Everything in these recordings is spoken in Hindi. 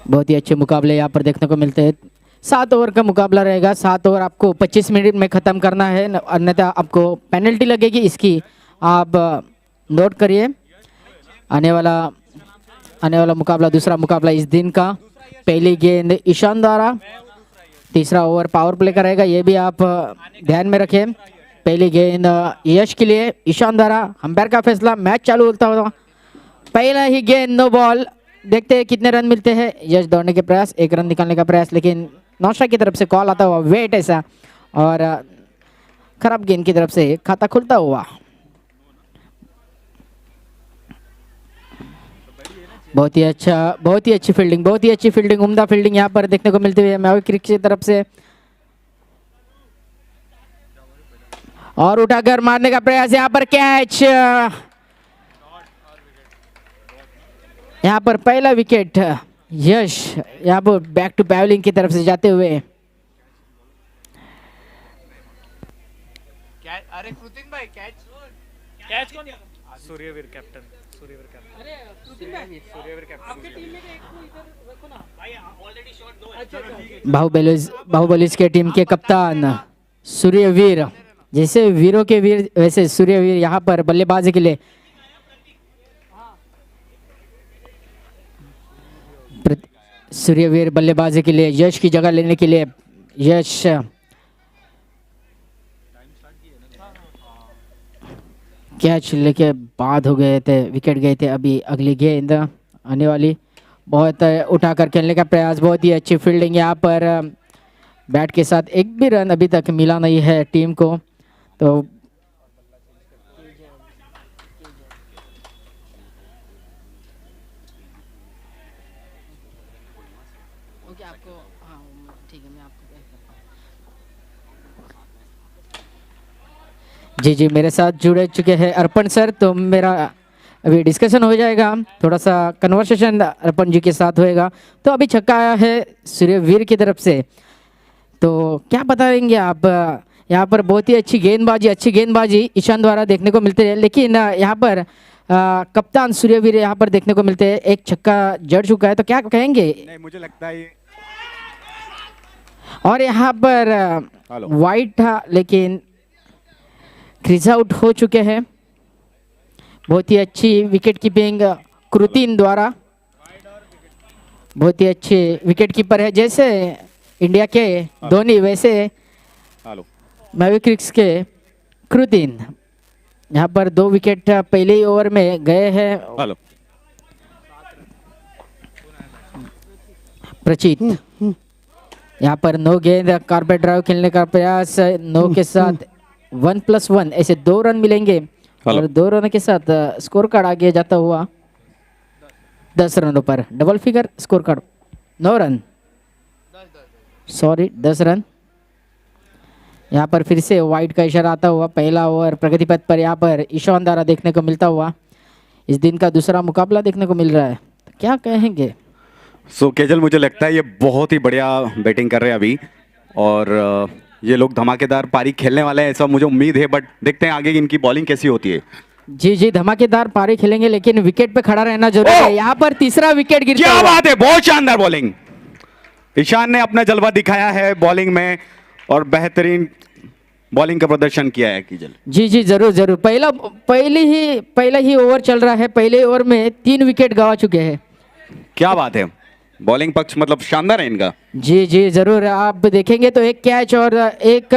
बहुत ही अच्छे मुकाबले यहाँ पर देखने को मिलते हैं। 7 ओवर का मुकाबला रहेगा। 7 ओवर आपको 25 मिनट में ख़त्म करना है, अन्यथा आपको पेनल्टी लगेगी। इसकी आप नोट करिए। आने वाला मुकाबला, दूसरा मुकाबला इस दिन का। पहली गेंद ईशान द्वारा, तीसरा ओवर पावर प्ले का रहेगा, ये भी आप ध्यान में रखें। पहली गेंद यश के लिए ईशान द्वारा। अंपायर का फैसला, मैच चालू होता हुआ। पहला ही गेंद नो बॉल। देखते हैं कितने रन मिलते हैं। यश दौड़ने के प्रयास, 1 रन निकालने का प्रयास, लेकिन नौशा की तरफ से कॉल आता हुआ, वेट ऐसा, और खराब गेंद की तरफ से खाता खुलता हुआ। बहुत ही अच्छी फील्डिंग, उम्दा फील्डिंग यहाँ पर देखने को मिलती हुई है मैवी क्रिक की तरफ से। और उठाकर मारने का प्रयास, यहाँ पर कैच। यहाँ पर पहला विकेट यश, यहाँ पर बैक टू बैवलिंग की तरफ से जाते हुए। अरे कृतिन भाई कैच कौन? Suryaveer captain, Suryaveer captain. अरे सूर्यवीर कैप्टन आपकी टीम में एक को इधर रखो ना भाई, ऑलरेडी शॉट 2 है। अच्छा बाहुबलीज के टीम के कप्तान सूर्यवीर, जैसे वीरों के वीर वैसे सूर्यवीर यहाँ पर बल्लेबाजी के लिए। सूर्यवीर बल्लेबाजी के लिए, यश की जगह लेने के लिए। यश कैच लेके बाद हो गए थे, विकेट गए थे। अभी अगली गेंद आने वाली, बहुत उठाकर खेलने का प्रयास, बहुत ही अच्छी फील्डिंग यहाँ पर। बैट के साथ एक भी रन अभी तक मिला नहीं है टीम को, तो जी मेरे साथ जुड़े चुके हैं अर्पण सर, तो मेरा अभी डिस्कशन हो जाएगा, थोड़ा सा कन्वर्सेशन अर्पण जी के साथ होएगा। तो अभी छक्का आया है सूर्यवीर की तरफ से, तो क्या बताएंगे आप? यहाँ पर बहुत ही अच्छी गेंदबाजी ईशान द्वारा देखने को मिलते हैं, लेकिन यहाँ पर कप्तान सूर्यवीर यहाँ पर देखने को मिलते हैं। एक छक्का जड़ चुका है, तो क्या कहेंगे? नहीं, मुझे लगता है ये, और यहाँ पर वाइड था, लेकिन क्रीज आउट हो चुके हैं। बहुत ही अच्छी विकेट कीपिंग कृतिन द्वारा, बहुत ही अच्छे विकेट कीपर है, जैसे इंडिया के धोनी वैसे मैवी क्रिक्स के कृतिन। यहाँ पर 2 विकेट पहले ही ओवर में गए हैं। प्रचित यहाँ पर 9 गेंद, कारपेट ड्राइव खेलने का प्रयास, 9 के साथ 1+1 ऐसे 2 रन मिलेंगे, और 2 रन के साथ स्कोर कार्ड आगे जाता हुआ 10 रनों पर। Double figure score card, 9 run, sorry 10 run. यहाँ पर फिर से वाइड का इशारा आता हुआ। पहला ओवर प्रगति पथ पर यहाँ पर ईशान द्वारा देखने को मिलता हुआ। इस दिन का दूसरा मुकाबला देखने को मिल रहा है, तो क्या कहेंगे? केजल, मुझे लगता है ये बहुत ही बढ़िया बैटिंग कर रहे हैं अभी, और ये लोग धमाकेदार पारी खेलने वाले हैं, ऐसा मुझे उम्मीद है। बट देखते हैं आगे इनकी बॉलिंग कैसी होती है। जी धमाकेदार पारी खेलेंगे, लेकिन विकेट पे खड़ा रहना जरूरी है। यहाँ पर तीसरा विकेट गिरता क्या बात है, बहुत शानदार बॉलिंग। ईशान ने अपना जलवा दिखाया है बॉलिंग में, और बेहतरीन बॉलिंग का प्रदर्शन किया है केजल। जी जरूर। पहला ही ओवर चल रहा है। पहले ओवर में 3 विकेट गवा चुके हैं। क्या बात है, बॉलिंग पक्ष मतलब शानदार है इनका। जी जरूर। आप देखेंगे तो एक कैच और एक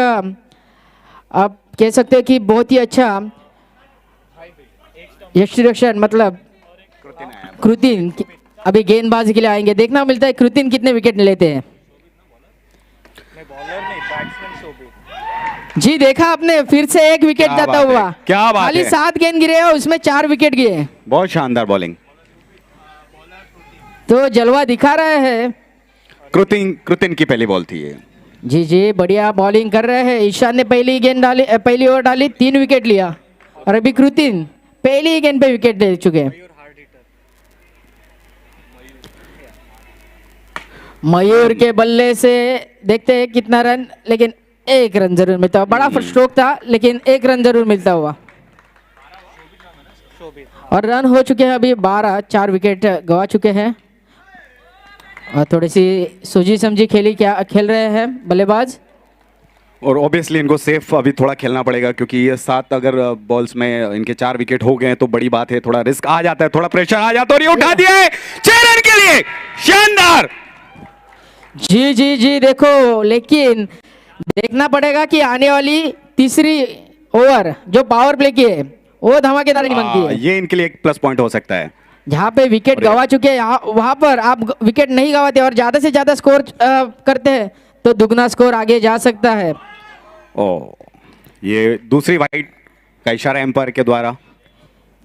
आप कह सकते हैं कि बहुत ही अच्छा यश रक्षण, मतलब कृतिन अभी गेंदबाजी के लिए आएंगे। देखना मिलता है कृतिन कितने विकेट लेते हैं। जी देखा आपने, फिर से 1 विकेट जाता हुआ। क्या बात है, खाली 7 गेंद गिरे और उसमें 4 विकेट गिरे। बहुत शानदार बॉलिंग, तो जलवा दिखा रहे हैं। कृतिन की पहली बॉल थी ये। जी बढ़िया बॉलिंग कर रहे हैं। ईशान ने पहली ओवर डाली, 3 विकेट लिया, और अभी कृतिन पहली गेंद पे विकेट ले चुके हैं। मयूर के बल्ले से देखते हैं कितना रन, लेकिन 1 रन जरूर मिलता हुआ। बड़ा स्ट्रोक था, लेकिन 1 रन जरूर मिलता हुआ। और रन हो चुके हैं अभी 12, 4 विकेट गवा चुके हैं। और थोड़ी सी सोची समझी खेली क्या खेल रहे हैं बल्लेबाज। और ऑब्वियसली इनको सेफ अभी थोड़ा खेलना पड़ेगा क्योंकि ये 7 अगर बॉल्स में इनके 4 विकेट हो गए हैं तो बड़ी बात है, थोड़ा रिस्क आ जाता है, थोड़ा प्रेशर आ जाता है। और ये उठा दिया है 6 रन के लिए, शानदार। जी जी जी, देखो लेकिन देखना पड़ेगा कि आने वाली तीसरी ओवर जो पावर प्ले की है वो धमाकेदार नहीं बनती है। ये इनके लिए एक प्लस पॉइंट हो सकता है। जहाँ पे विकेट गवा चुके हैं वहां पर आप विकेट नहीं गवाते और ज्यादा से ज्यादा स्कोर करते हैं तो दुगना स्कोर आगे जा सकता है। ओ, ये दूसरी वाइड का इशारा एम्पायर के द्वारा।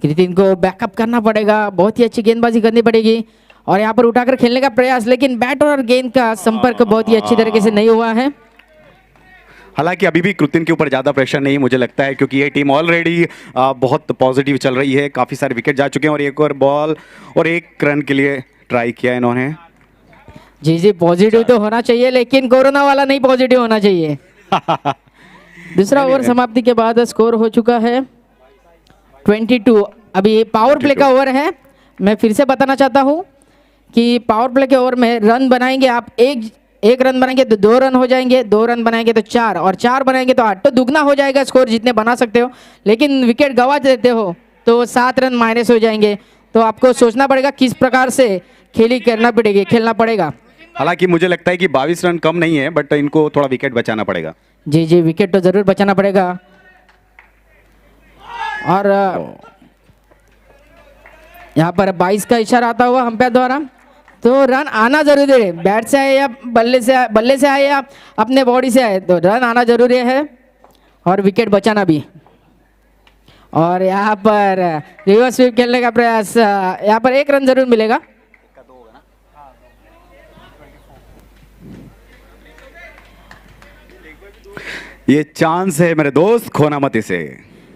कृतिन को बैकअप करना पड़ेगा, बहुत ही अच्छी गेंदबाजी करनी पड़ेगी और यहाँ पर उठाकर खेलने का प्रयास, लेकिन बैट और गेंद का संपर्क बहुत ही अच्छी तरीके से नहीं हुआ है। हालांकि अभी भी कृतिन के ऊपर ज़्यादा प्रेशर नहीं मुझे लगता है क्योंकि ये टीम ऑलरेडी बहुत पॉजिटिव चल रही है, काफ़ी सारे विकेट जा चुके हैं और एक और बॉल और 1 रन के लिए ट्राई किया इन्होंने। जी जी, पॉजिटिव तो होना चाहिए लेकिन कोरोना वाला नहीं पॉजिटिव होना चाहिए। दूसरा ओवर समाप्ति के बाद स्कोर हो चुका है 22। अभी पावर प्ले का ओवर है। मैं फिर से बताना चाहता हूँ कि पावर प्ले के ओवर में रन बनाएंगे आप, एक रन बनाएंगे तो 2 रन हो जाएंगे, 2 रन बनाएंगे तो 4 और 4 बनाएंगे तो 8, तो दुगना हो जाएगा स्कोर जितने बना सकते हो। लेकिन विकेट गवा देते हो तो 7 रन माइनस हो जाएंगे, तो आपको सोचना पड़ेगा किस प्रकार से खेलना पड़ेगा। हालांकि मुझे लगता है कि 22 रन कम नहीं है, बट इनको थोड़ा विकेट बचाना पड़ेगा। जी जी, विकेट तो जरूर बचाना पड़ेगा। और यहाँ पर 22 का इशारा आता हुआ अंपायर द्वारा, तो रन आना जरूरी है। बैट से आए या बल्ले से आए या अपने बॉडी से आए, तो रन आना जरूरी है और विकेट बचाना भी। और यहाँ पर रिवर्स स्वीप खेलने का प्रयास, यहाँ पर 1 रन जरूर मिलेगा। ये चांस है मेरे दोस्त, खोना मत इसे।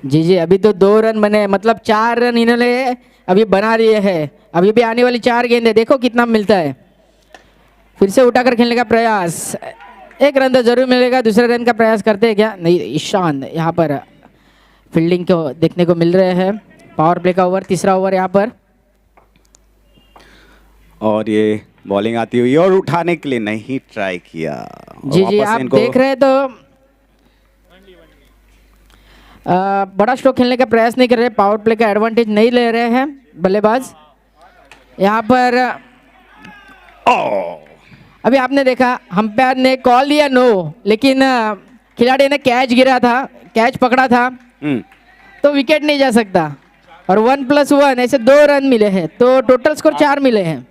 जी जी, अभी तो 2 रन बने, मतलब 4 रन इन्होंने अभी बना लिए हैं। अभी भी आने वाली 4 गेंदें, देखो कितना मिलता है। फिर से उठाकर खेलने का प्रयास, 1 रन तो जरूर मिलेगा। दूसरे रन का प्रयास करते हैं क्या? नहीं, ईशान यहाँ पर फील्डिंग को देखने को मिल रहे हैं। पावर प्ले का ओवर, तीसरा ओवर यहाँ पर। और ये बॉलिंग आती हुई और उठाने के लिए नहीं ट्राई किया। जी जी, आप देख रहे हैं तो बड़ा स्ट्रोक खेलने का प्रयास नहीं कर रहे, पावर प्ले का एडवांटेज नहीं ले रहे हैं बल्लेबाज यहाँ पर। अभी आपने देखा अंपायर ने कॉल दिया नो, लेकिन खिलाड़ी ने कैच गिरा था, कैच पकड़ा था तो विकेट नहीं जा सकता। और 1+1 ऐसे 2 रन मिले हैं, तो टोटल स्कोर 4 मिले हैं।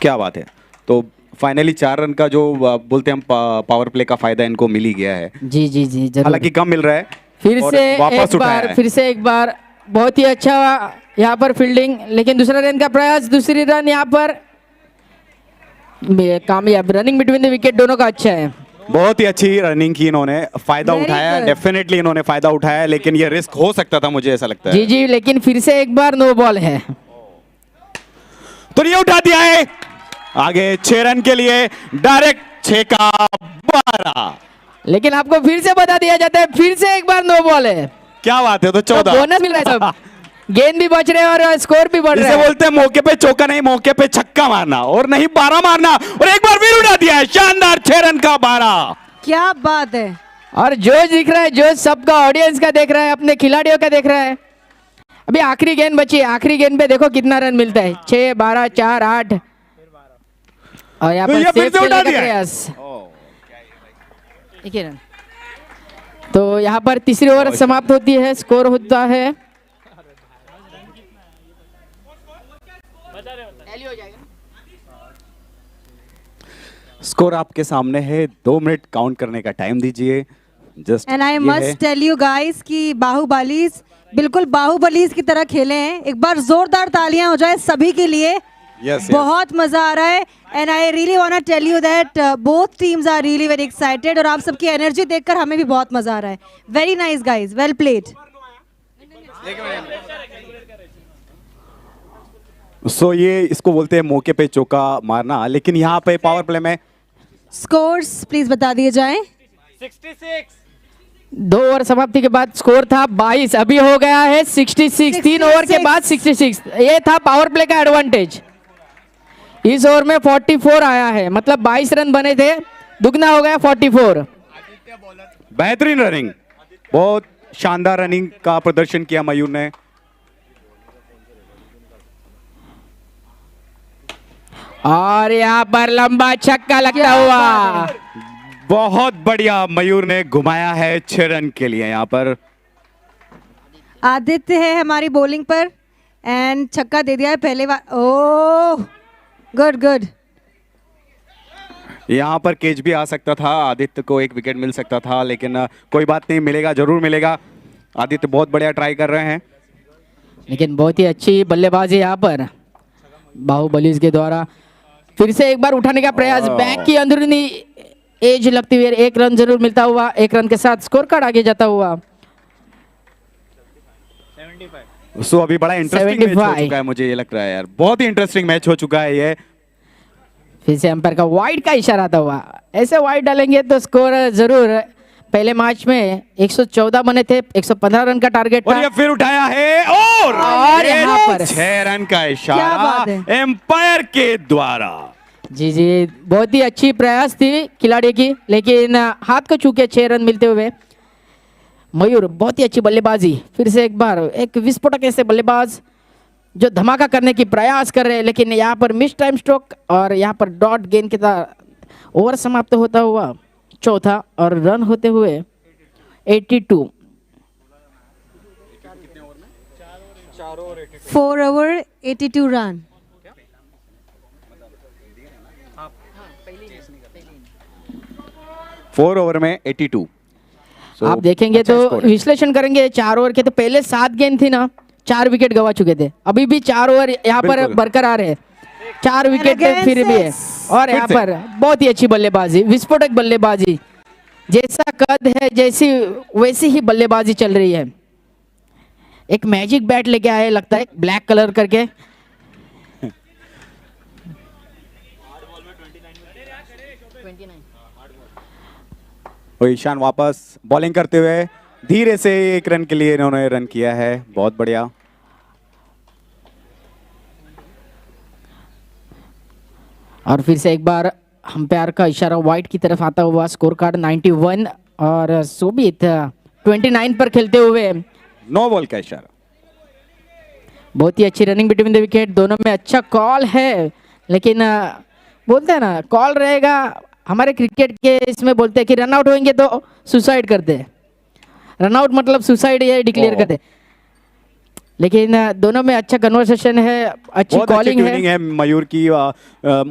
क्या बात है। तो फाइनली 4 रन का जो बोलते हैं हम पावर प्ले का फायदा इनको मिल ही गया है। जी जी जी, जरूर। हालांकि कम मिल रहा है। फिर से एक बार बहुत ही अच्छा यहाँ पर फील्डिंग, लेकिन दूसरा रन का प्रयास, दूसरी रन यहाँ पर कामयाब। रनिंग बिटवीन द विकेट दोनों का अच्छा है। बहुत ही अच्छी रनिंग की इन्होंने, फायदा उठाया, डेफिनेटली इन्होंने फायदा उठाया, लेकिन ये रिस्क हो सकता था, मुझे ऐसा लगता है। जी जी, लेकिन फिर से एक बार नो बॉल है तो ये उठा दिया है आगे 6 रन के लिए, डायरेक्ट 6 का 12। लेकिन आपको फिर से बता दिया जाता है, फिर से एक बार नो बॉल है। क्या बात है। तो 14 बोनस मिल रहा है सब, गेंद भी बच रहे हैं और स्कोर भी बढ़ रहा है। बोलते हैं मौके पे चौका नहीं, मौके पे छक्का मारना, और नहीं 12 मारना, और एक बार फिर उठा दिया है, शानदार 6 रन का 12। क्या बात है। और जोश दिख रहा है, जोश सबका, ऑडियंस का देख रहा है, अपने खिलाड़ियों का देख रहा है। अभी आखिरी गेंद बची है, आखिरी गेंद पे देखो कितना रन मिलता है, 6, 12, 4, 8। और यहाँ पर सेफ खेलने का प्रयास, 1 रन। तो यहाँ पर तीसरी ओवर समाप्त होती है, स्कोर होता है स्कोर आपके सामने है, 2 मिनट काउंट करने का टाइम दीजिए। Just and I must tell you guys कि बाहुबलीज बिल्कुल बाहुबलीज की तरह खेले हैं। एक बार जोरदार तालियां हो जाए सभी के लिए। बहुत मजा आ रहा है and I really want to tell you that both teams are really very excited और आप सबकी एनर्जी देखकर हमें भी बहुत मजा आ रहा है। Very nice guys, well played. So ये इसको बोलते हैं मौके पे चौका मारना, लेकिन यहाँ पे पावर प्ले में स्कोर्स प्लीज बता दिए जाएं। 66 2 ओवर समाप्ति के बाद स्कोर था 22, अभी हो गया है 66। 3 ओवर के बाद 66, ये था पावर प्ले का एडवांटेज। इस ओवर में 44 आया है, मतलब 22 रन बने थे, दुगना हो गया 44। बेहतरीन रनिंग, बहुत शानदार रनिंग का प्रदर्शन किया मयूर ने। और यहाँ पर लंबा छक्का लगता हुआ, बहुत बढ़िया, मयूर ने घुमाया है 6 रन के लिए। यहाँ पर आदित्य है हमारी बॉलिंग पर एंड छक्का दे दिया है पहले बार। Oh good good. यहाँ पर कैच भी आ सकता था, आदित्य को 1 विकेट मिल सकता था, लेकिन कोई बात नहीं, मिलेगा, जरूर मिलेगा। आदित्य बहुत बढ़िया ट्राई कर रहे हैं, लेकिन बहुत ही अच्छी बल्लेबाजी यहाँ पर बाहुबली के द्वारा। फिर से एक बार उठाने का प्रयास, बैक की अंदरूनी एज लगती हुई 1 रन जरूर मिलता हुआ, 1 रन के साथ स्कोर कार्ड आगे जाता हुआ। सो अभी बड़ा इंटरेस्टिंग मैच हो चुका है, मुझे ये लग रहा है यार, बहुत ही इंटरेस्टिंग मैच हो चुका है ये। फिर से अंपायर का वाइड का इशारा आता हुआ, ऐसे वाइड डालेंगे तो स्कोर जरूर। पहले मैच में 114 बने थे, 115 रन का टारगेट और था। ये फिर उठाया है और यहाँ पर 6 रन का क्या इशारा बात है। एम्पायर के द्वारा। जी जी, बहुत ही अच्छी प्रयास थी खिलाड़ी की, लेकिन हाथ को छू के 6 रन मिलते हुए। मयूर बहुत ही अच्छी बल्लेबाजी, फिर से एक बार एक विस्फोटक ऐसे बल्लेबाज जो धमाका करने की प्रयास कर रहे हैं, लेकिन यहाँ पर मिस टाइम स्ट्रोक और यहाँ पर डॉट गेंद के साथ ओवर समाप्त होता हुआ 4था और रन होते हुए 82। 4 ओवर 82 रन। फोर ओवर में 82। आप देखेंगे तो विश्लेषण करेंगे 4 ओवर के, तो पहले 7 गेंद थी ना, 4 विकेट गवा चुके थे, अभी भी 4 ओवर यहाँ पर बरकरार है, 4 विकेट फिर भी है। और यहाँ पर बहुत ही अच्छी बल्लेबाजी, विस्फोटक बल्लेबाजी, जैसा कद है जैसी वैसी ही बल्लेबाजी चल रही है। एक मैजिक बैट लेके आए लगता है, ब्लैक कलर करके। और ईशान वापस बॉलिंग करते हुए धीरे से 1 रन के लिए इन्होंने रन किया है, बहुत बढ़िया। और फिर से एक बार अंपायर का इशारा वाइट की तरफ आता हुआ, स्कोर कार्ड 91 और सोबित 29 पर खेलते हुए नो बॉल का इशारा। बहुत ही अच्छी रनिंग बिटवीन द विकेट, दोनों में अच्छा कॉल है, लेकिन बोलते हैं ना कॉल रहेगा, हमारे क्रिकेट के इसमें बोलते हैं कि रन आउट होंगे तो सुसाइड करते हैं, रन आउट मतलब सुसाइड ये डिक्लेयर करते हैं, लेकिन दोनों में अच्छा कन्वर्सेशन है, अच्छी कॉलिंग है। मयूर की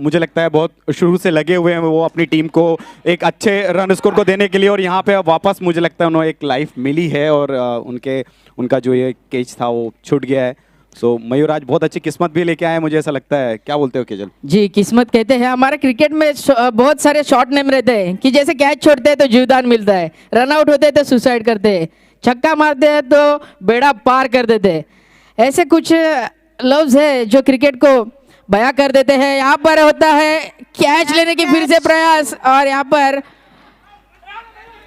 मुझे लगता है बहुत शुरू से लगे हुए हैं वो अपनी टीम को एक अच्छे रन स्कोर को देने के लिए, और यहाँ पे वापस मुझे लगता है उन्हें एक लाइफ मिली है और उनका जो ये कैच था वो छूट गया है। सो मयूर आज बहुत अच्छी किस्मत भी लेके आए, मुझे ऐसा लगता है, क्या बोलते हो केजल? जी, किस्मत कहते हैं, हमारे क्रिकेट में बहुत सारे शॉर्ट नेम रहते हैं कि जैसे कैच छोड़ते हैं तो जीवदान मिलता है, रन आउट होते हैं तो सुसाइड करते हैं, छक्का मारते हैं तो बेड़ा पार कर देते हैं, ऐसे कुछ लफ्ज है जो क्रिकेट को बयां कर देते हैं। यहाँ पर होता है कैच लेने की फिर से प्रयास, और यहाँ पर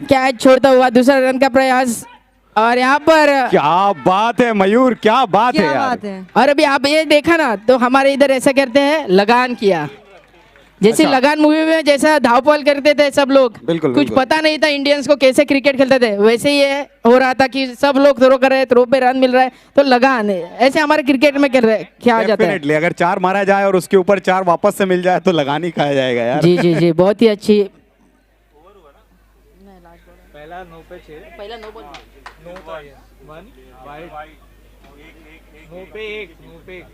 कैच छोड़ता हुआ दूसरा रन का प्रयास, और यहाँ पर क्या बात है मयूर, क्या बात है क्या यार। बात है। और अभी आप ये देखा ना, तो हमारे इधर ऐसा करते हैं लगान किया, जैसे अच्छा। लगान मूवी में जैसा धावपल करते थे सब लोग, बिल्कुल, कुछ बिल्कुल। पता नहीं था इंडियंस को कैसे क्रिकेट खेलते थे, वैसे ही ये हो रहा था कि सब लोग थ्रो कर रहे हैं, थ्रो पे रन मिल रहा है तो लगान है, ऐसे हमारे क्रिकेट में कर रहे क्या जाता है। डेफिनेटली अगर 4 मारा जाए और उसके ऊपर 4 वापस से मिल जाए तो लगान ही खाया जाएगा यार। जी जी जी, बहुत ही अच्छी। पहला 9 पे 6, पहला 9 था ये 1 वाइड, 9 पे 1, 9 पे 1।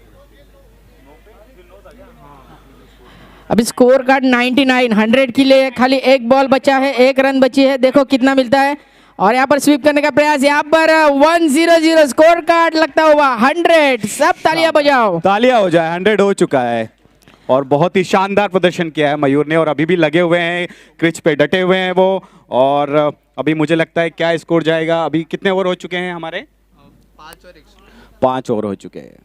अभी स्कोर कार्ड 99, 100 के लिए खाली 1 बॉल बचा है, 1 रन बची है, देखो कितना मिलता है। और यहाँ पर स्वीप करने का प्रयास, यहाँ पर 100 स्कोर कार्ड लगता हुआ 100, सब तालियां बजाओ। तालियां हो जाए, 100 हो चुका है और बहुत ही शानदार प्रदर्शन किया है मयूर ने, और अभी भी लगे हुए हैं, क्रिच पे डटे हुए हैं वो, और अभी मुझे लगता है क्या स्कोर जाएगा। अभी कितने ओवर हो चुके हैं हमारे? 5 ओवर हो चुके हैं।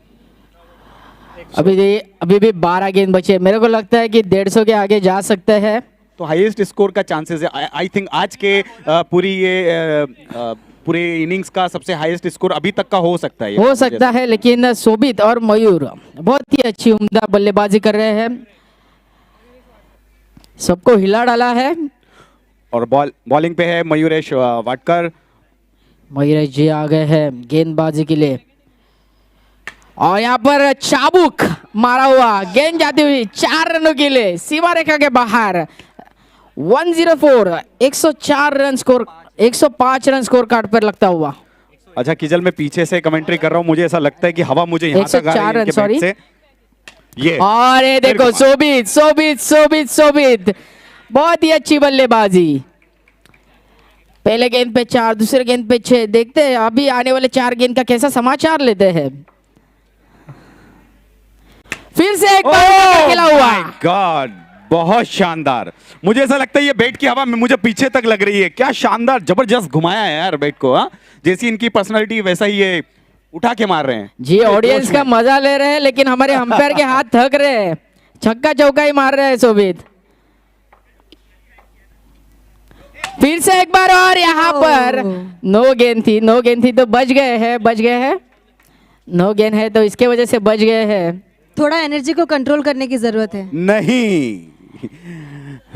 अभी भी 12 गेंद बचे, मेरे को लगता है कि 150 के आगे जा सकते हैं। तो हाईएस्ट स्कोर का चांसेस है। आई थिंक आज के पूरे इनिंग्स का सबसे हाईएस्ट स्कोर अभी तक का हो सकता है ये। हो सकता है, लेकिन शोभित और मयूर बहुत ही अच्छी उम्दा बल्लेबाजी कर रहे हैं, सबको हिला डाला है। और बॉलिंग पे है मयूरेश वाटकर। मयूरेश जी आ गए हैं गेंदबाजी के लिए, और यहाँ पर चाबुक मारा हुआ, गेंद जाती हुई 4 रनों के लिए सीमा रेखा के बाहर। 104, 104 run score, 105 run score card पर लगता हुआ। अच्छा किजल, मैं पीछे से कमेंट्री कर रहा हूँ, मुझे ऐसा लगता है कि हवा मुझे यहाँ तक आ रही है 104 रन, इनके बैट से। ये और ये देखो शोभित शोभित शोभित शोभित, बहुत ही अच्छी बल्लेबाजी। पहले गेंद पे 4, दूसरे गेंद पे 6। देखते हैं अभी आने वाले 4 गेंद का कैसा समाचार लेते हैं। फिर से एक बार खेला हुआ। गॉड, बहुत शानदार। मुझे ऐसा लगता है ये बैट की हवा में मुझे पीछे तक लग रही है। क्या शानदार, जबरदस्त घुमाया है यार बैट को। हाँ, जैसी इनकी पर्सनालिटी वैसा ही ये उठा के मार रहे हैं जी। ऑडियंस का मजा ले रहे हैं, लेकिन हमारे अंपायर के हाथ थक रहे हैं। छक्का चौका ही मार रहे हैं शोभित। फिर से एक बार, और यहाँ पर नो गेंद थी तो बच गए हैं। नो गेंद है तो इसके वजह से बच गए हैं। थोड़ा एनर्जी को कंट्रोल करने की जरूरत है। नहीं,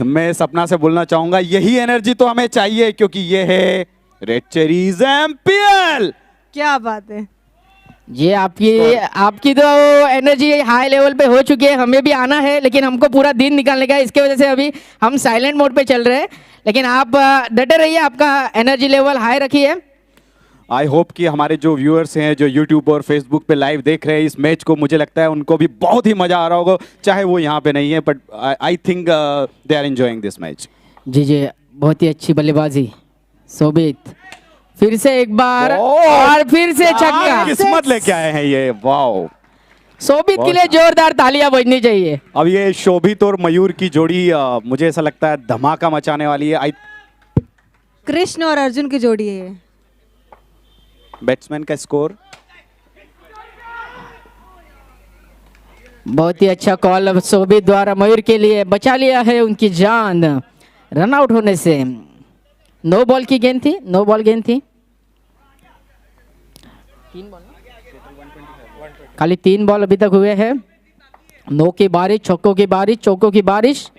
मैं सपना से बोलना चाहूंगा यही एनर्जी तो हमें चाहिए, क्योंकि ये है रेड चेरीज एमपीएल। क्या बात है ये आपकी तो एनर्जी हाई लेवल पे हो चुकी है, हमें भी आना है, लेकिन हमको पूरा दिन निकालने का है। इसके वजह से अभी हम साइलेंट मोड पे चल रहे हैं, लेकिन आप डटे रहिए, आपका एनर्जी लेवल हाई रखिए। आई होप कि हमारे जो व्यूअर्स हैं, जो यूट्यूब और फेसबुक पे लाइव देख रहे हैं इस मैच को, मुझे लगता है उनको भी बहुत ही मजा आ रहा होगा, चाहे वो यहाँ पे नहीं है, but I think they are enjoying this match. जी, बहुत ही अच्छी बल्लेबाजी शोभित। फिर से एक बार, और फिर से छक्का। किस्मत लेके आए हैं ये, वाओ। शोभित के लिए जोरदार तालियां बजनी चाहिए। अब ये शोभित और मयूर की जोड़ी मुझे ऐसा लगता है धमाका मचाने वाली है। कृष्ण और अर्जुन की जोड़ी है ये। बैट्समैन का स्कोर बहुत ही अच्छा कॉल शोभित द्वारा मयूर के लिए, बचा लिया है उनकी जान रन आउट होने से। नो बॉल की गेंद थी, नो बॉल गेंद थी। खाली 3 बॉल अभी तक हुए हैं। नो की बारिश, छक्कों की बारिश, चौकों की बारिश।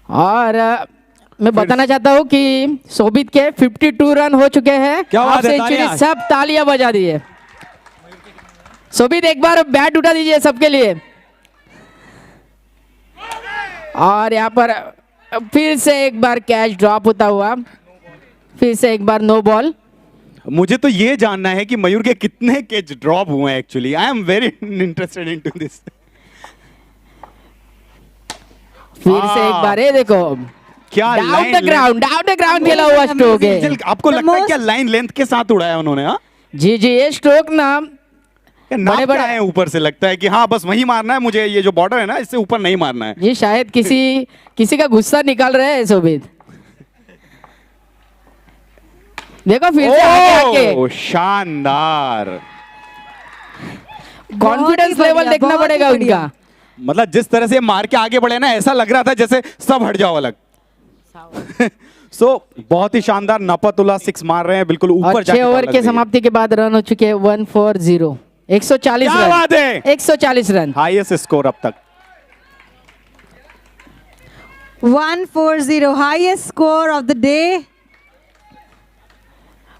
और मैं बताना चाहता हूं कि शोभित के 52 रन हो चुके हैं। क्या बात है, सेंचुरी, तालियां। सब तालियां बजा दिए। शोभित एक बार बैट उठा दीजिए सबके लिए। और यहाँ पर फिर से एक बार कैच ड्रॉप होता हुआ, फिर से एक बार नो बॉल। मुझे तो ये जानना है कि मयूर के कितने कैच ड्रॉप हुए हैं actually. I am very interested into this. फिर से एक बार, ये देखो क्या डाउन द ग्राउंड खेला हुआ स्ट्रोक है। आपको लगता है क्या लाइन लेंथ के साथ उड़ाया उन्होंने? हाँ, जी, ये स्ट्रोक ना बड़े बड़े हैं ऊपर से, लगता है कि हाँ बस वही मारना है मुझे, ये जो बॉर्डर है ना इससे ऊपर नहीं मारना है। जी, शायद किसी का गुस्सा निकाल रहे हैं शोभित। देखो फिर से आगे शानदार। कॉन्फिडेंस लेवल देखना पड़ेगा उनका। मतलब जिस तरह से मार के आगे बढ़े ना, ऐसा लग रहा था जैसे सब हट जाओ अलग। बहुत ही शानदार। नपतुल्ला 6 मार रहे हैं बिल्कुल ऊपर। 6 ओवर के समाप्ति के बाद रन हो चुके हैं 140, 140 क्या रन। बात है, 140 रन, हाईएस्ट स्कोर अब तक। 140, highest score of the day.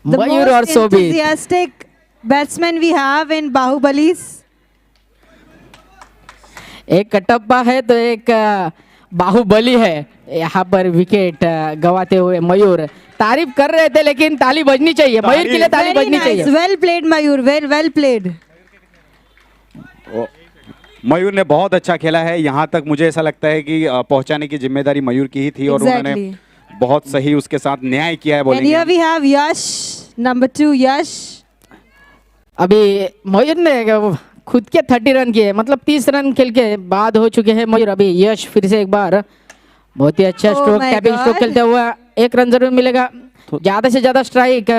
The मयूर और most Shobhit. enthusiastic batsman we have in Bahubalis. एक कटप्पा है तो एक बाहुबली है। यहाँ पर विकेट गवाते हुए मयूर तारीफ कर रहे थे, लेकिन ताली बजनी चाहिए मयूर के लिए, ताली Very बजनी nice. चाहिए। Well played, Mayur. Very well played. मयूर ने बहुत अच्छा खेला है। यहाँ तक मुझे ऐसा लगता है कि पहुंचाने की जिम्मेदारी मयूर की ही थी, और उन्होंने बहुत सही उसके साथ न्याय किया है And बॉलिंग here में। we have Yash, number 2, Yash. अभी मयूर ने खुद के 30 रन किए, मतलब 30 रन खेल के बाद हो चुके हैं मयूर। अभी यश फिर से एक बार बहुत ही अच्छा Oh stroke, my tapping God. Stroke खेलते हुआ 1 रन जरूर मिलेगा। ज्यादा से ज्यादा स्ट्राइक।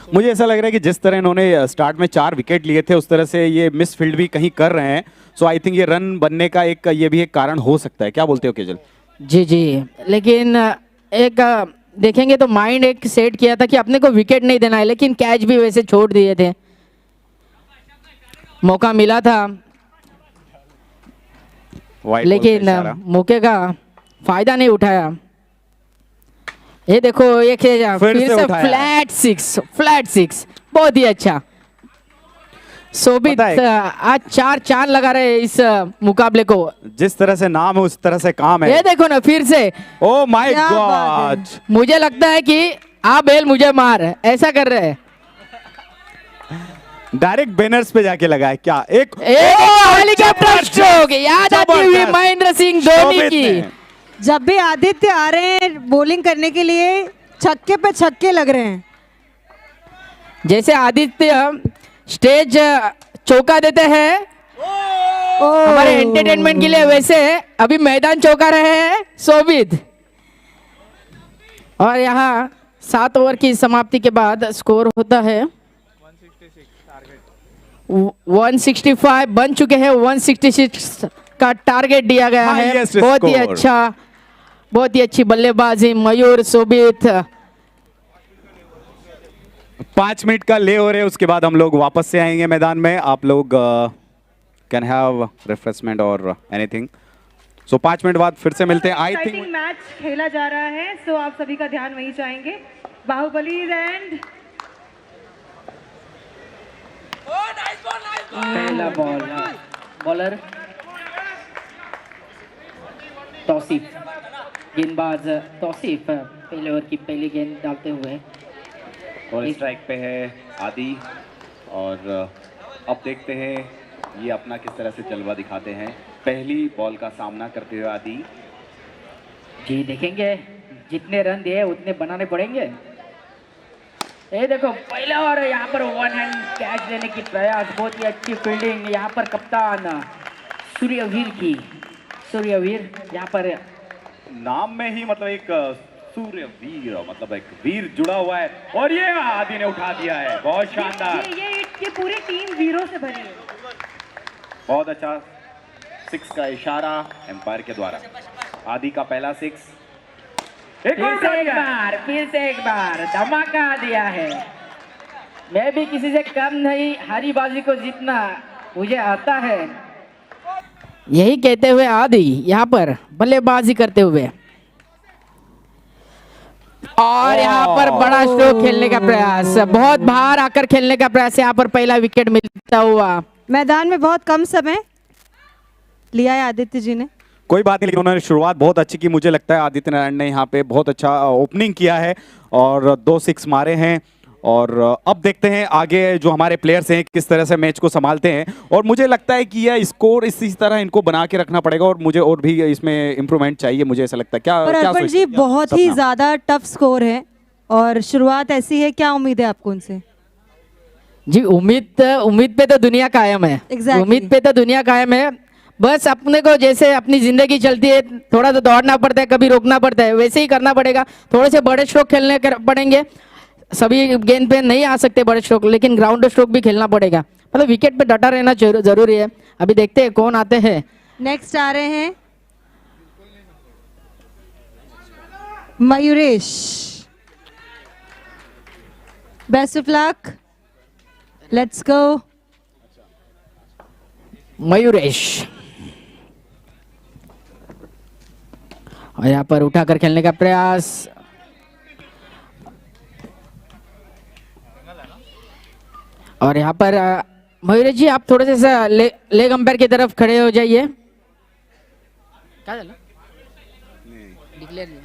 मुझे ऐसा लग रहा है कि जिस तरह इन्होंने स्टार्ट में 4 विकेट लिए थे उस तरह से ये मिस फील्ड भी कहीं कर रहे हैं। सो आई थिंक ये रन बनने का ये भी एक कारण हो सकता है। क्या बोलते हो केजल? जी जी, लेकिन एक देखेंगे तो माइंड एक सेट किया था कि अपने को विकेट नहीं देना है, लेकिन कैच भी वैसे छोड़ दिए थे, मौका मिला था White ball लेकिन का इशारा। मौके का फायदा नहीं उठाया। ये देखो ये फिर फिर से से उठाया। फ्लैट सिक्स, बहुत ही अच्छा। शोभित पता है- आज 4 चांद लगा रहे हैं इस मुकाबले को। जिस तरह से नाम है उस तरह से काम ये है। देखो ना फिर से, ओ माय क्या बात गॉड, मुझे लगता है कि आप बेल मुझे मार, ऐसा कर रहे हैं। डायरेक्ट बैनर्स पे जाके लगा है क्या? एक हेलीकॉप्टर स्ट्रोक याद आती हुई जबरदस्त। महेंद्र सिंह धोनी शोभित की। ने। जब भी आदित्य आ रहे हैं बॉलिंग करने के लिए, छक्के पे छक्के लग रहे हैं। जैसे आदित्य स्टेज चौका देते हैं ओह, हमारे एंटरटेनमेंट के लिए, वैसे अभी मैदान चौका रहे हैं शोभित। और यहाँ 7 ओवर की समाप्ति के बाद स्कोर होता है 165 बन चुके हैं। 166 का टारगेट दिया गया है। Highest बहुत ही score। अच्छा, बहुत ही अच्छी बल्लेबाजी मयूर शोभित। 5 मिनट का ले हो रहे, उसके बाद हम लोग वापस से आएंगे मैदान में। आप लोग कैन हैव रिफ्रेशमेंट और एनीथिंग। सो 5 मिनट बाद फिर से मिलते हैं। आई एक्साइटिंग थिंक मैच खेला जा रहा है, सो आप सभी का ध्यान वहीं चाहेंगे। बाहुबली एंड पहला बॉल बॉलर तौसीफ, गेंदबाज तौसीफ पहले ओवर की पहली गेंद डालते हुए। और स्ट्राइक पे है आदि, और अब देखते हैं ये अपना किस तरह से जलवा दिखाते हैं। पहली बॉल का सामना करते हुए आदि। जी देखेंगे जितने रन दिए उतने बनाने पड़ेंगे। ये देखो पहला और यहाँ पर 1 हैंड कैच लेने की प्रयास, बहुत ही अच्छी फील्डिंग यहाँ पर कप्तान सूर्यवीर की। सूर्यवीर यहाँ पर नाम में ही मतलब एक सूर्यवीर, मतलब एक वीर जुड़ा हुआ है, और ये आदि ने उठा दिया है। बहुत शानदार, ये पूरी टीम वीरों से भरी है। बहुत अच्छा 6 का इशारा एम्पायर के द्वारा। आदि का पहला 6। फिर से एक बार धमाका दिया है। मैं भी किसी से कम नहीं, हरी बाजी को जीतना मुझे आता है, यही कहते हुए आदि यहाँ पर बल्लेबाजी करते हुए, और यहाँ पर बड़ा स्ट्रोक खेलने का प्रयास, बहुत बाहर आकर खेलने का प्रयास। यहाँ पर पहला विकेट मिलता हुआ। मैदान में बहुत कम समय लिया है आदित्य जी ने। कोई बात नहीं, लेकिन उन्होंने शुरुआत बहुत अच्छी की। मुझे लगता है आदित्य नारायण ने यहाँ पे बहुत अच्छा ओपनिंग किया है और 2 6 मारे हैं। और अब देखते हैं आगे जो हमारे प्लेयर्स हैं किस तरह से मैच को संभालते हैं। और मुझे लगता है कि यह स्कोर इसी तरह इनको बना के रखना पड़ेगा, और मुझे और भी इसमें इम्प्रूवमेंट चाहिए, मुझे ऐसा लगता है। क्या पर क्या अर्पण जी सोचते हैं? बहुत ही सपना। ज्यादा टफ स्कोर है और शुरुआत ऐसी है, क्या उम्मीद है आपको उनसे? जी उम्मीद पे तो दुनिया कायम है। Exactly. उम्मीद पे तो दुनिया कायम है। बस अपने को जैसे अपनी जिंदगी चलती है, थोड़ा तो दौड़ना पड़ता है, कभी रोकना पड़ता है, वैसे ही करना पड़ेगा। थोड़े से बड़े स्ट्रोक खेलने पड़ेंगे, सभी गेंद पे नहीं आ सकते बड़े स्ट्रोक, लेकिन ग्राउंड स्ट्रोक भी खेलना पड़ेगा। मतलब विकेट पे डटा रहना जरूरी है। अभी देखते हैं कौन आते हैं। नेक्स्ट आ रहे हैं Mayuresh. Best of luck, let's go. Mayuresh, और यहाँ पर उठाकर खेलने का प्रयास। और यहाँ पर मयूरेश जी आप थोड़े से लेग अंपायर की तरफ खड़े हो जाइए। क्या चला? डिक्लेयर नहीं।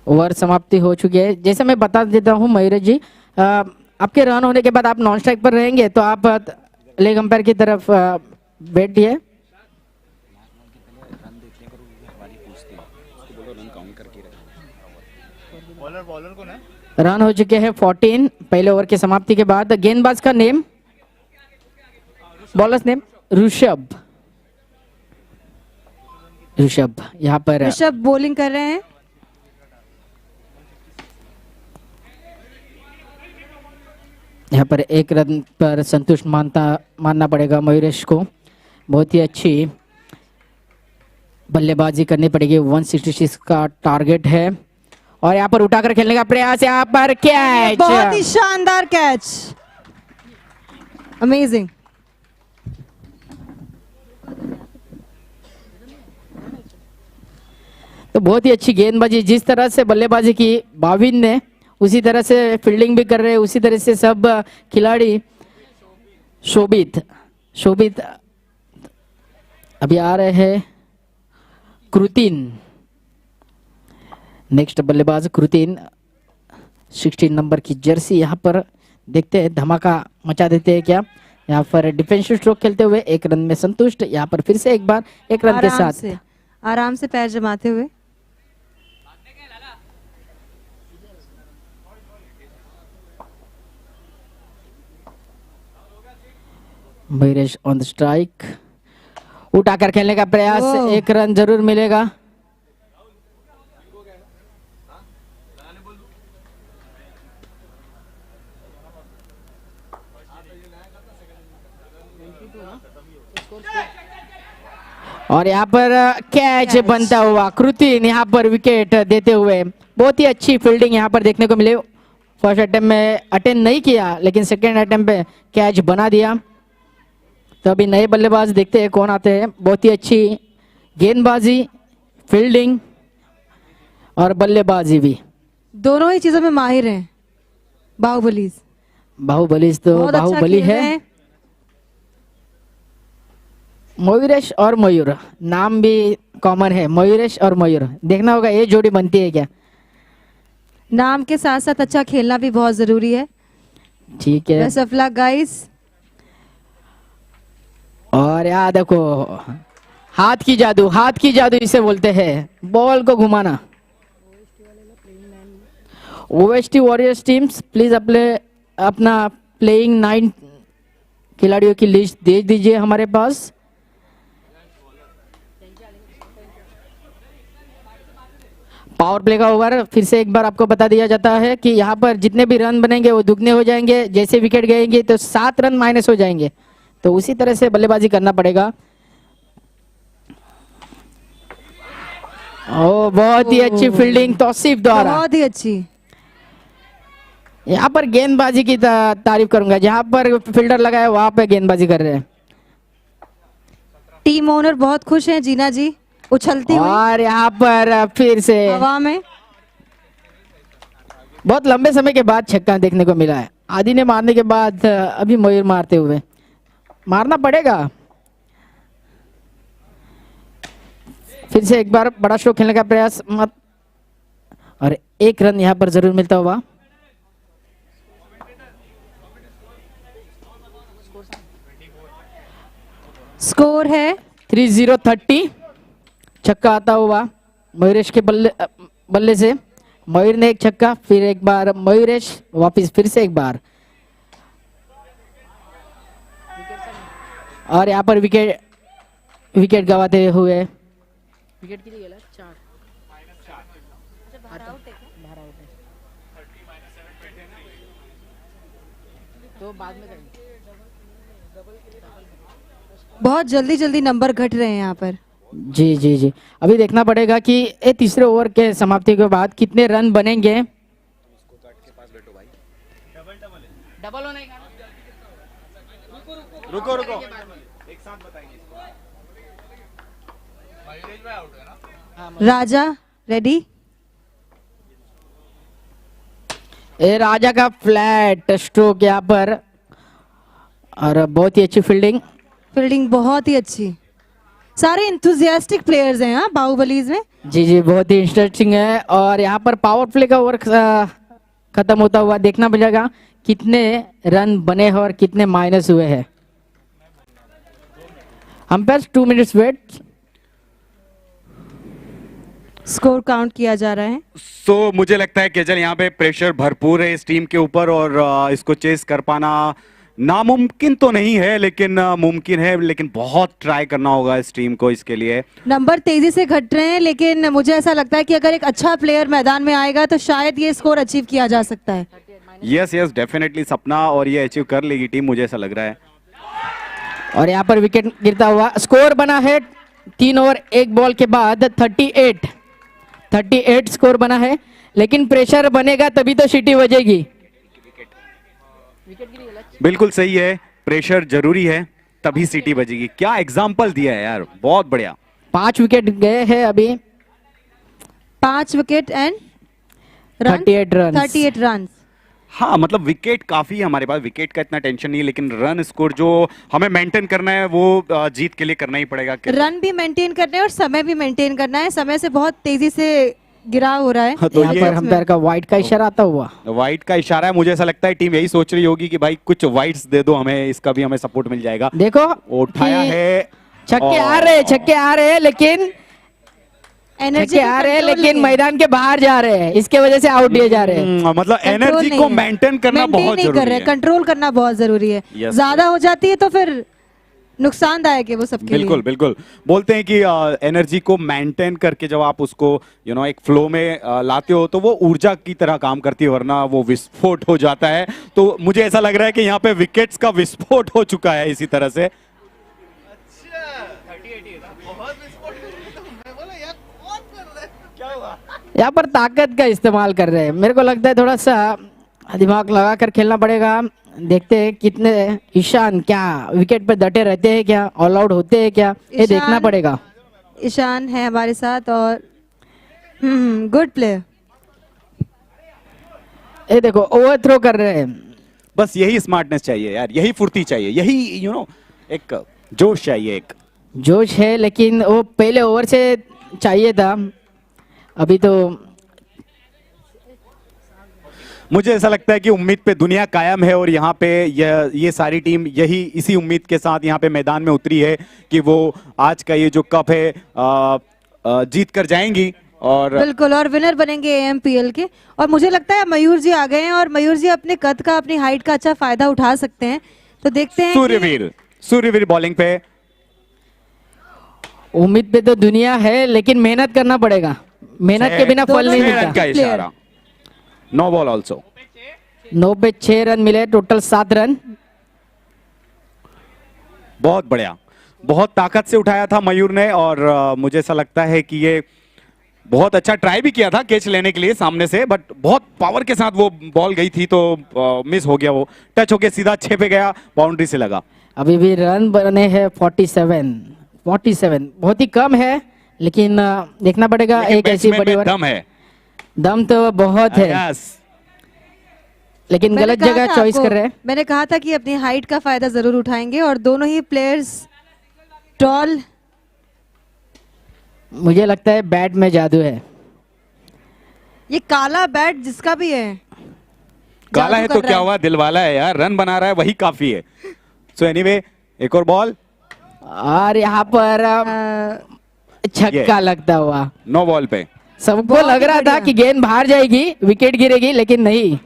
ओवर समाप्ति हो चुकी है। जैसे मैं बता देता हूँ मयूरेश जी, आपके रन होने के बाद आप नॉन स्ट्राइक पर रहेंगे, तो आप लेग अंपायर की तरफ बैठिए। रन हो चुके हैं 14 पहले ओवर की समाप्ति के बाद। गेंदबाज का name, bowlers name Rishabh. Rishabh यहाँ पर ऋषभ बॉलिंग कर रहे हैं। यहाँ पर एक रन पर संतुष्ट मानना पड़ेगा मयूरेश को। बहुत ही अच्छी बल्लेबाजी करनी पड़ेगी। 166 का टारगेट है और यहाँ पर उठाकर खेलने का प्रयास, यहाँ पर कैच। बहुत ही शानदार कैच, अमेजिंग। तो बहुत ही अच्छी गेंदबाजी, जिस तरह से बल्लेबाजी की भाविन ने उसी तरह से फील्डिंग भी कर रहे हैं, उसी तरह से सब खिलाड़ी। शोभित अभी आ रहे हैं कृतिन, नेक्स्ट बल्लेबाज कृतिन, 16 नंबर की जर्सी। यहाँ पर देखते हैं धमाका मचा देते हैं क्या। यहाँ पर डिफेंसिव स्ट्रोक खेलते हुए 1 रन में संतुष्ट। यहाँ पर फिर से एक बार 1 रन के साथ आराम से पैर जमाते हुए। मयूरेश ऑन द स्ट्राइक, उठाकर खेलने का प्रयास, 1 रन जरूर मिलेगा। और यहाँ पर कैच बनता हुआ कृतिन, यहाँ पर विकेट देते हुए। बहुत ही अच्छी फील्डिंग यहाँ पर देखने को मिले। फर्स्ट अटेम्प्ट में अटेंड नहीं किया, लेकिन सेकेंड अटेम्प्ट पे कैच बना दिया। तो अभी नए बल्लेबाज देखते हैं कौन आते हैं। बहुत ही अच्छी गेंदबाजी, फील्डिंग और बल्लेबाजी भी, दोनों ही चीजों में माहिर हैं बाहुबलीज। तो बाहुबली है। मयूरेश और मयूर, नाम भी कॉमन है, मयूरेश और मयूर। देखना होगा ये जोड़ी बनती है क्या। नाम के साथ साथ अच्छा खेलना भी बहुत जरूरी है। ठीक है, बेस्ट ऑफ लक गाइस। और यार देखो, हाथ की जादू इसे बोलते हैं, बॉल को घुमाना। ओएसटी वॉरियर्स टीम्स प्लीज अपना प्लेइंग 9 खिलाड़ियों की लिस्ट दे दीजिए हमारे पास। पावर प्ले का ओवर फिर से एक बार आपको बता दिया जाता है कि यहाँ पर जितने भी रन बनेंगे वो दुगने हो जाएंगे। जैसे विकेट गएंगे तो 7 रन माइनस हो जाएंगे, तो उसी तरह से बल्लेबाजी करना पड़ेगा। ओ, बहुत ही अच्छी फील्डिंग तौसीफ द्वारा, बहुत ही अच्छी। यहाँ पर गेंदबाजी की तारीफ करूंगा, जहां पर फील्डर लगा है वहां पे गेंदबाजी कर रहे हैं। टीम ओनर बहुत खुश हैं जीना जी, उछलती हुई और यहाँ पर फिर से हवा में। बहुत लंबे समय के बाद छक्का देखने को मिला है। आदि ने मारने के बाद अभी मयूर मारते हुए, मारना पड़ेगा। फिर से एक बार बड़ा स्ट्रोक खेलने का प्रयास मत, और 1 रन यहाँ पर जरूर मिलता हुआ। स्कोर है 30-30। छक्का आता हुआ मयूरेश के बल्ले से। मयूर ने एक छक्का, फिर एक बार मयूरेश, वापिस फिर से एक बार। और यहाँ पर विकेट गवाते हुए विकेट कितनी गेला 4 तो बाद में करेंगे। बहुत जल्दी जल्दी नंबर घट रहे हैं यहाँ पर। जी अभी देखना पड़ेगा कि ये तीसरे ओवर के समाप्ति के बाद कितने रन बनेंगे। डबल होने का, रुको एक साथ बताएंगे। राजा रेडी। ये राजा का फ्लैट स्ट्रोक यहाँ पर, और बहुत ही अच्छी फील्डिंग बहुत ही अच्छी। सारे इंथुजियास्टिक प्लेयर्स हैं यहाँ बाहुबलीज में। जी बहुत ही इंटरेस्टिंग है। और यहाँ पर पावर प्ले का ओवर खत्म होता हुआ देखना पड़ेगा कितने रन बने हैं और कितने माइनस हुए हैं। Umpire 2 minutes wait. Score count किया जा रहा है। मुझे लगता है केजल यहाँ पे प्रेशर भरपूर है इस टीम के ऊपर, और इसको चेस कर पाना नामुमकिन तो नहीं है, लेकिन मुमकिन है। लेकिन बहुत ट्राई करना होगा इस टीम को इसके लिए। नंबर तेजी से घट रहे हैं, लेकिन मुझे ऐसा लगता है कि अगर एक अच्छा प्लेयर मैदान में आएगा तो शायद ये स्कोर अचीव किया जा सकता है। यस यस डेफिनेटली सपना, और ये अचीव कर लेगी टीम, मुझे ऐसा लग रहा है। और यहाँ पर विकेट गिरता हुआ स्कोर बना है 3 ओवर 1 बॉल के बाद 38 स्कोर बना है, लेकिन प्रेशर बनेगा तभी तो सीटी बजेगी। बिल्कुल सही है, प्रेशर जरूरी है तभी सीटी बजेगी। क्या एग्जाम्पल दिया है यार, बहुत बढ़िया। 5 विकेट गए हैं अभी, 5 विकेट एंड 38 रन। हाँ मतलब विकेट काफी है हमारे पास, विकेट का इतना टेंशन नहीं है, लेकिन रन स्कोर जो हमें मेंटेन करना है वो जीत के लिए करना ही पड़ेगा। रन भी मेंटेन करना है और समय भी मेंटेन करना है, समय से बहुत तेजी से गिराव हो रहा है। तो यहाँ पर अंपायर का वाइट का इशारा आता हुआ, वाइट का इशारा है, मुझे ऐसा लगता है टीम यही सोच रही होगी कि भाई कुछ वाइट्स दे दो हमें, इसका भी हमें सपोर्ट मिल जाएगा। देखो उठाया कि है, छक्के आ रहे हैं लेकिन एनर्जी आ रहे हैं लेकिन मैदान के बाहर जा रहे हैं, इसके वजह से आउट दिए जा रहे हैं। मतलब एनर्जी को मेंटेन करना बहुत जरूरी है, कंट्रोल करना बहुत जरूरी है। Yes, ज्यादा हो जाती है तो फिर नुकसानदायक है वो सबके लिए। बिल्कुल बिल्कुल, बोलते हैं कि एनर्जी को मेंटेन करके जब आप उसको एक फ्लो में लाते हो तो वो ऊर्जा की तरह काम करती है, वरना वो विस्फोट हो जाता है। तो मुझे ऐसा लग रहा है कि यहाँ पे विकेट्स का विस्फोट हो चुका है इसी तरह से। यहाँ पर ताकत का इस्तेमाल कर रहे हैं, मेरे को लगता है थोड़ा सा दिमाग लगा कर खेलना पड़ेगा। देखते हैं कितने ईशान क्या विकेट पे डटे रहते हैं, क्या ऑल आउट होते हैं, क्या ये देखना पड़ेगा। ईशान है हमारे साथ और गुड प्लेयर। ये देखो ओवर थ्रो कर रहे हैं। बस यही स्मार्टनेस चाहिए यार, यही फुर्ती चाहिए, यही एक जोश चाहिए, एक जोश है, लेकिन वो पहले ओवर से चाहिए था, अभी तो मुझे ऐसा लगता है कि उम्मीद पे दुनिया कायम है, और यहाँ पे ये सारी टीम इसी उम्मीद के साथ यहाँ पे मैदान में उतरी है कि वो आज का ये जो कप है जीत कर जाएंगी और बिल्कुल, और विनर बनेंगे एएमपीएल के। और मुझे लगता है मयूर जी आ गए हैं और मयूर जी अपने कद का, अपनी हाइट का अच्छा फायदा उठा सकते हैं। तो देखते हैं सूर्यवीर बॉलिंग पे। उम्मीद पे तो दुनिया है, लेकिन मेहनत करना पड़ेगा, मेहनत के बिना फल नहीं मिलता। का इशारा, 9 बॉल ऑल्सो, 9 पे 6 रन मिले, टोटल 7 रन। बहुत बढ़िया, बहुत ताकत से उठाया था मयूर ने, और मुझे ऐसा लगता है कि ये बहुत अच्छा ट्राई भी किया था कैच लेने के लिए सामने से, बट बहुत पावर के साथ वो बॉल गई थी तो मिस हो गया, वो टच होके सीधा 6 पे गया, बाउंड्री से लगा। अभी भी रन बने हैं 47 बहुत ही कम है, लेकिन देखना पड़ेगा। एक ऐसी बड़ी दम है, दम तो बहुत है, लेकिन गलत जगह चॉइस कर रहे हैं। मैंने कहा था कि अपनी हाइट का फायदा जरूर उठाएंगे, और दोनों ही प्लेयर्स टॉल। मुझे लगता है बैट में जादू है। ये काला बैट जिसका भी है, काला है तो क्या हुआ, दिल वाला है यार, रन बना रहा है वही काफी है। सो एनीवे, एक और बॉल, और यहाँ पर छक्का लगता हुआ 9 बॉल पे। सबको लग रहा था कि गेंद बाहर जाएगी, विकेट गिरेगी, लेकिन नहीं,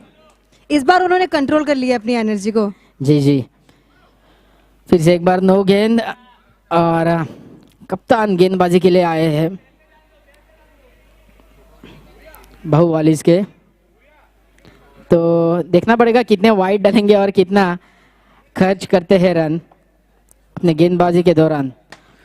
इस बार उन्होंने कंट्रोल कर लिया अपनी एनर्जी को। जी फिर से एक बार 9 गेंद, और कप्तान गेंदबाजी के लिए आए हैं बाहुबलीज के। तो देखना पड़ेगा कितने वाइड डालेंगे और कितना खर्च करते हैं रन अपने गेंदबाजी के दौरान।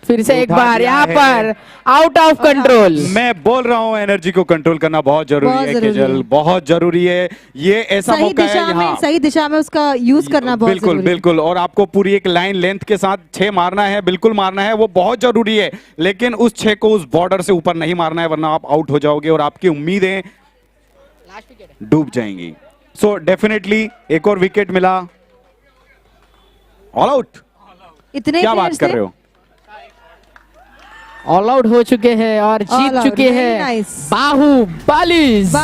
फिर से एक बार यहाँ पर आउट ऑफ कंट्रोल। मैं बोल रहा हूँ एनर्जी को कंट्रोल करना बहुत जरूरी है केजल, बहुत जरूरी है। ये ऐसा मौका है यहाँ सही दिशा में उसका यूज करना बहुत बिल्कुल जरूरी है। बिल्कुल, और आपको पूरी एक लाइन लेंथ के साथ 6 मारना है, बिल्कुल मारना है, वो बहुत जरूरी है, लेकिन उस 6 को उस बॉर्डर से ऊपर नहीं मारना है, वरना आप आउट हो जाओगे और आपकी उम्मीदें डूब जाएंगी। सो डेफिनेटली एक और विकेट मिला, ऑल आउट। इतने क्या बात कर रहे हो, ऑल आउट हो चुके हैं और जीत चुके हैं बाहुबलीज।